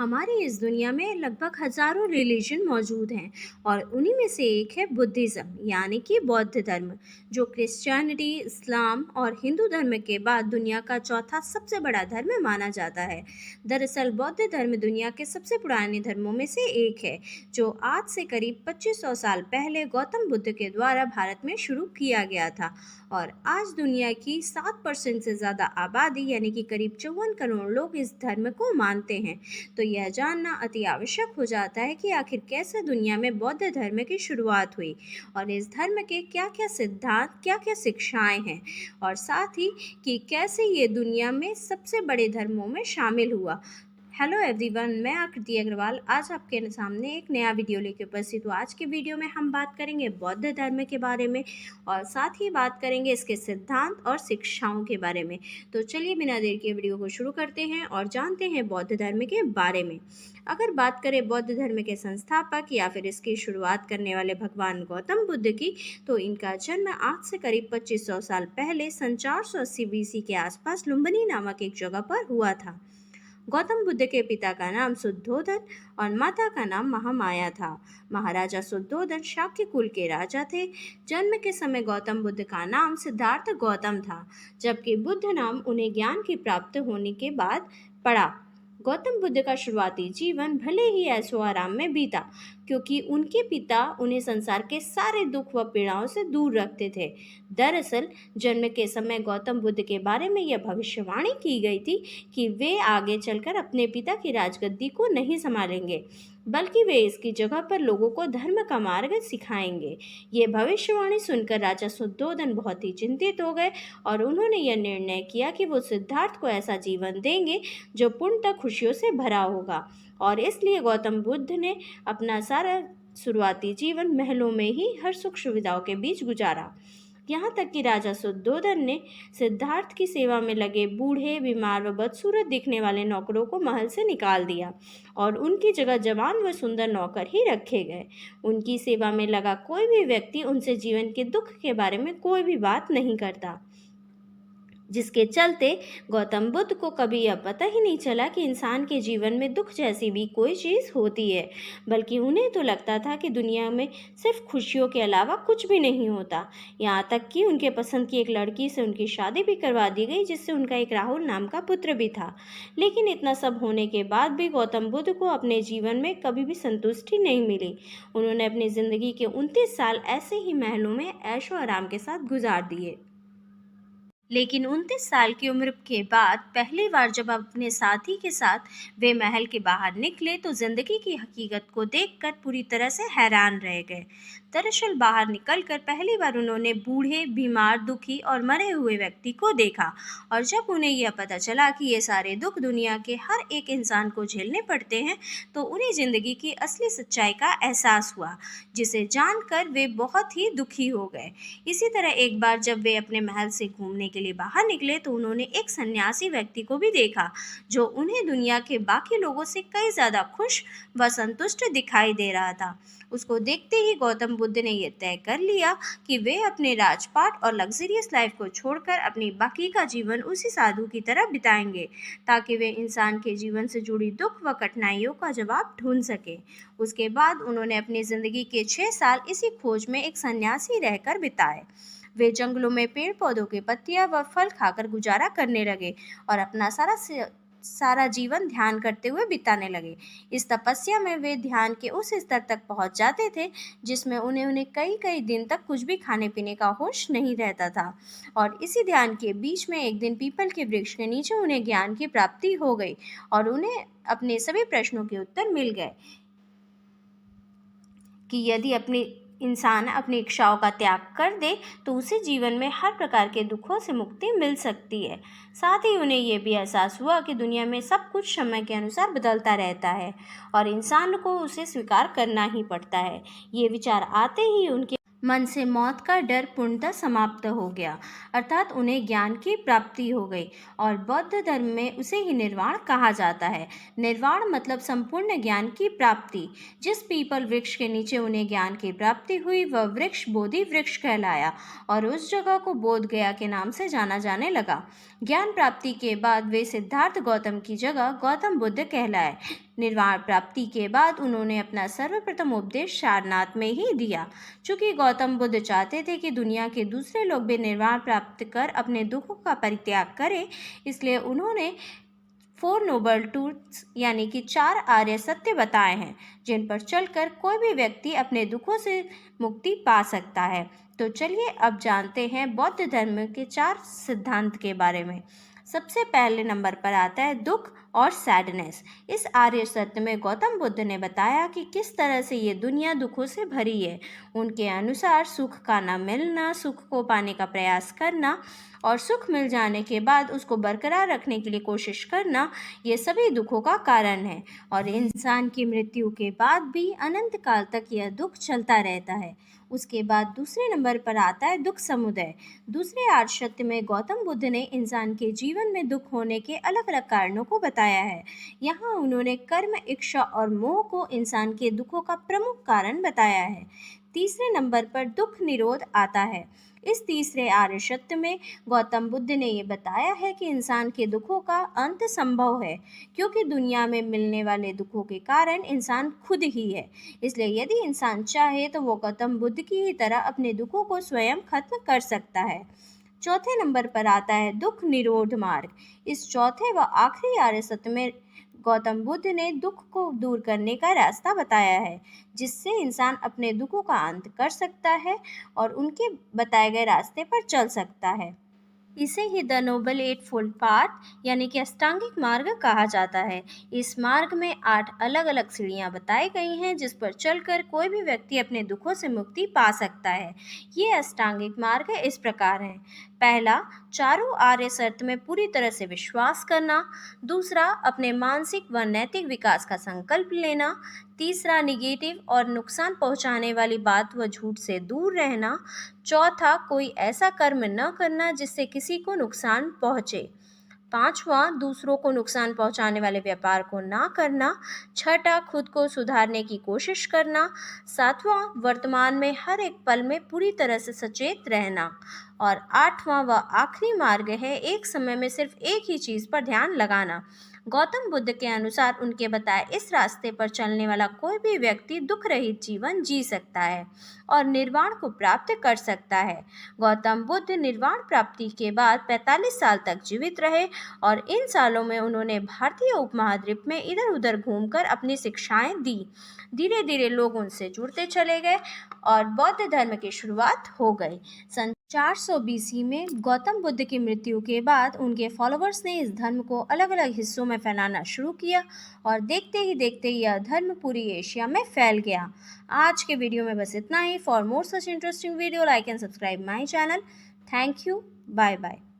हमारी इस दुनिया में लगभग हजारों रिलीजन मौजूद हैं और उन्हीं में से एक है बुद्धिज़्म यानी कि बौद्ध धर्म, जो क्रिश्चियनिटी, इस्लाम और हिंदू धर्म के बाद दुनिया का चौथा सबसे बड़ा धर्म माना जाता है। दरअसल बौद्ध धर्म दुनिया के सबसे पुराने धर्मों में से एक है, जो आज से करीब 2500 साल पहले गौतम बुद्ध के द्वारा भारत में शुरू किया गया था और आज दुनिया की 7% से ज़्यादा आबादी यानी कि करीब 54 करोड़ लोग इस धर्म को मानते हैं। तो यह जानना अति आवश्यक हो जाता है कि आखिर कैसे दुनिया में बौद्ध धर्म की शुरुआत हुई और इस धर्म के क्या क्या सिद्धांत, क्या क्या शिक्षाएं हैं और साथ ही कि कैसे ये दुनिया में सबसे बड़े धर्मों में शामिल हुआ। हेलो एवरीवन, मैं आकृति अग्रवाल आज आपके सामने एक नया वीडियो लेकर उपस्थित हूँ। आज के वीडियो में हम बात करेंगे बौद्ध धर्म के बारे में और साथ ही बात करेंगे इसके सिद्धांत और शिक्षाओं के बारे में। तो चलिए बिना देर के वीडियो को शुरू करते हैं और जानते हैं बौद्ध धर्म के बारे में। अगर बात करें बौद्ध धर्म के संस्थापक या फिर इसकी शुरुआत करने वाले भगवान गौतम बुद्ध की, तो इनका जन्म आज से करीब 2500 साल पहले सन 480 BC के आसपास लुम्बिनी नामक एक जगह पर हुआ था। गौतम बुद्ध के पिता का नाम शुद्धोधन और माता का नाम महामाया था। महाराजा शुद्धोधन शाक्य कुल के राजा थे। जन्म के समय गौतम बुद्ध का नाम सिद्धार्थ गौतम था, जबकि बुद्ध नाम उन्हें ज्ञान की प्राप्त होने के बाद पड़ा। गौतम बुद्ध का शुरुआती जीवन भले ही ऐशो आराम में बीता, क्योंकि उनके पिता उन्हें संसार के सारे दुख व पीड़ाओं से दूर रखते थे। दरअसल जन्म के समय गौतम बुद्ध के बारे में यह भविष्यवाणी की गई थी कि वे आगे चलकर अपने पिता की राजगद्दी को नहीं संभालेंगे, बल्कि वे इसकी जगह पर लोगों को धर्म का मार्ग सिखाएंगे। ये भविष्यवाणी सुनकर राजा शुद्धोधन बहुत ही चिंतित हो गए और उन्होंने यह निर्णय किया कि वो सिद्धार्थ को ऐसा जीवन देंगे जो पूर्णतः खुशियों से भरा होगा, और इसलिए गौतम बुद्ध ने अपना सारा शुरुआती जीवन महलों में ही हर सुख सुविधाओं के बीच गुजारा। यहाँ तक कि राजा शुद्धोधन ने सिद्धार्थ की सेवा में लगे बूढ़े, बीमार व बदसूरत दिखने वाले नौकरों को महल से निकाल दिया और उनकी जगह जवान व सुंदर नौकर ही रखे गए। उनकी सेवा में लगा कोई भी व्यक्ति उनसे जीवन के दुख के बारे में कोई भी बात नहीं करता, जिसके चलते गौतम बुद्ध को कभी यह पता ही नहीं चला कि इंसान के जीवन में दुख जैसी भी कोई चीज़ होती है, बल्कि उन्हें तो लगता था कि दुनिया में सिर्फ खुशियों के अलावा कुछ भी नहीं होता। यहाँ तक कि उनके पसंद की एक लड़की से उनकी शादी भी करवा दी गई, जिससे उनका एक राहुल नाम का पुत्र भी था। लेकिन इतना सब होने के बाद भी गौतम बुद्ध को अपने जीवन में कभी भी संतुष्टि नहीं मिली। उन्होंने अपनी ज़िंदगी के 29 साल ऐसे ही महलों में ऐशो आराम के साथ गुजार दिए। लेकिन 29 साल की उम्र के बाद पहली बार जब अपने साथी के साथ वे महल के बाहर निकले, तो जिंदगी की हकीकत को देखकर पूरी तरह से हैरान रह गए। दरअसल बाहर निकलकर पहली बार उन्होंने बूढ़े, बीमार, दुखी और मरे हुए व्यक्ति को देखा, और जब उन्हें यह पता चला कि ये सारे दुख दुनिया के हर एक इंसान को झेलने पड़ते हैं, तो उन्हें जिंदगी की असली सच्चाई का एहसास हुआ, जिसे जानकर वे बहुत ही दुखी हो गए। इसी तरह एक बार जब वे अपने महल से घूमने के लिए बाहर निकले, तो उन्होंने एक सन्यासी व्यक्ति को भी देखा, जो उन्हें दुनिया के बाकी लोगों से कई ज़्यादा खुश व संतुष्ट दिखाई दे रहा था। उसको देखते ही गौतम बुद्ध ने यह तय कर लिया कि वे अपने राजपाट और लग्जरियस लाइफ को छोड़कर अपनी बाकी का जीवन उसी साधु की तरह बिताएंगे, ताकि वे इंसान के जीवन से जुड़ी दुख व कठिनाइयों का जवाब ढूंढ सके। उसके बाद उन्होंने अपनी ज़िंदगी के 6 साल इसी खोज में एक सन्यासी रहकर बिताए। वे जंगलों में पेड़ पौधों के पत्तियां व फल खाकर गुजारा करने लगे और अपना सारा जीवन ध्यान करते हुए बिताने लगे। इस तपस्या में वे ध्यान के उस स्तर तक पहुंच जाते थे जिसमें उन्हें कई कई दिन तक कुछ भी खाने पीने का होश नहीं रहता था। और इसी ध्यान के बीच में एक दिन पीपल के वृक्ष के नीचे उन्हें ज्ञान की प्राप्ति हो गई और उन्हें अपने सभी प्रश्नों के उत्तर मिल गए कि यदि इंसान अपनी इच्छाओं का त्याग कर दे तो उसे जीवन में हर प्रकार के दुखों से मुक्ति मिल सकती है। साथ ही उन्हें यह भी एहसास हुआ कि दुनिया में सब कुछ समय के अनुसार बदलता रहता है और इंसान को उसे स्वीकार करना ही पड़ता है। ये विचार आते ही उनके मन से मौत का डर पूर्णतः समाप्त हो गया, अर्थात उन्हें ज्ञान की प्राप्ति हो गई और बौद्ध धर्म में उसे ही निर्वाण कहा जाता है। निर्वाण मतलब संपूर्ण ज्ञान की प्राप्ति। जिस पीपल वृक्ष के नीचे उन्हें ज्ञान की प्राप्ति हुई वह वृक्ष बोधि वृक्ष कहलाया और उस जगह को बोध गया के नाम से जाना जाने लगा। ज्ञान प्राप्ति के बाद वे सिद्धार्थ गौतम की जगह गौतम बुद्ध कहलाए। निर्वाण प्राप्ति के बाद उन्होंने अपना सर्वप्रथम उपदेश सारनाथ में ही दिया। चूंकि गौतम बुद्ध चाहते थे कि दुनिया के दूसरे लोग भी निर्वाण प्राप्त कर अपने दुखों का परित्याग करें, इसलिए उन्होंने 4 नोबल ट्रूथ्स यानी कि 4 आर्य सत्य बताए हैं, जिन पर चलकर कोई भी व्यक्ति अपने दुखों से मुक्ति पा सकता है। तो चलिए अब जानते हैं बौद्ध धर्म के 4 सिद्धांत के बारे में। सबसे पहले नंबर पर आता है दुख और सैडनेस। इस आर्य सत्य में गौतम बुद्ध ने बताया कि किस तरह से ये दुनिया दुखों से भरी है। उनके अनुसार सुख का न मिलना, सुख को पाने का प्रयास करना और सुख मिल जाने के बाद उसको बरकरार रखने के लिए कोशिश करना, ये सभी दुखों का कारण है। और इंसान की मृत्यु के बाद भी अनंत काल तक यह दुख चलता रहता है। उसके बाद दूसरे नंबर पर आता है दुख समुदय। दूसरे आर्य सत्य में गौतम बुद्ध ने इंसान के जीवन में दुख होने के अलग अलग कारणों को बताया है। यहाँ उन्होंने कर्म, इच्छा और मोह को इंसान के दुखों का प्रमुख कारण बताया है। तीसरे नंबर पर दुख निरोध आता है। इस तीसरे आर्य सत्य में गौतम बुद्ध ने ये बताया है कि इंसान के दुखों का अंत संभव है, क्योंकि दुनिया में मिलने वाले दुखों के कारण इंसान खुद ही है। इसलिए यदि इंसान चाहे तो वो गौतम बुद्ध की ही तरह अपने दुखों को स्वयं खत्म कर सकता है। चौथे नंबर पर आता है दुख निरोध मार्ग। इस चौथे व आखिरी आर्य सत्य में गौतम बुद्ध ने दुख को दूर करने का रास्ता बताया है, जिससे इंसान अपने दुखों का अंत कर सकता है और उनके बताए गए रास्ते पर चल सकता है। इसे ही the noble eightfold path यानी कि अष्टांगिक मार्ग कहा जाता है। इस मार्ग में 8 अलग अलग सीढ़ियां बताई गई हैं, जिस पर चलकर कोई भी व्यक्ति अपने दुखों से मुक्ति पा सकता है। ये अष्टांगिक मार्ग इस प्रकार हैं। पहला, चारों आर्य सत्य में पूरी तरह से विश्वास करना। दूसरा, अपने मानसिक व नैतिक विकास का संकल्प लेना। तीसरा, निगेटिव और नुकसान पहुंचाने वाली बात व झूठ से दूर रहना। चौथा, कोई ऐसा कर्म न करना जिससे किसी को नुकसान पहुंचे। पांचवा, दूसरों को नुकसान पहुंचाने वाले व्यापार को ना करना। छठा, खुद को सुधारने की कोशिश करना। सातवां, वर्तमान में हर एक पल में पूरी तरह से सचेत रहना। और आठवां व आखिरी मार्ग है एक समय में सिर्फ एक ही चीज़ पर ध्यान लगाना। गौतम बुद्ध के अनुसार उनके बताए इस रास्ते पर चलने वाला कोई भी व्यक्ति दुख रहित जीवन जी सकता है और निर्वाण को प्राप्त कर सकता है। गौतम बुद्ध निर्वाण प्राप्ति के बाद 45 साल तक जीवित रहे और इन सालों में उन्होंने भारतीय उपमहाद्वीप में इधर उधर घूमकर अपनी शिक्षाएं दी। धीरे धीरे लोग उनसे जुड़ते चले गए और बौद्ध धर्म की शुरुआत हो गई। सन 400 BC में गौतम बुद्ध की मृत्यु के बाद उनके फॉलोअर्स ने इस धर्म को अलग अलग हिस्सों में फैलाना शुरू किया और देखते ही देखते यह धर्म पूरी एशिया में फैल गया। आज के वीडियो में बस इतना ही। For more such interesting video, like and subscribe my channel. Thank you. Bye bye.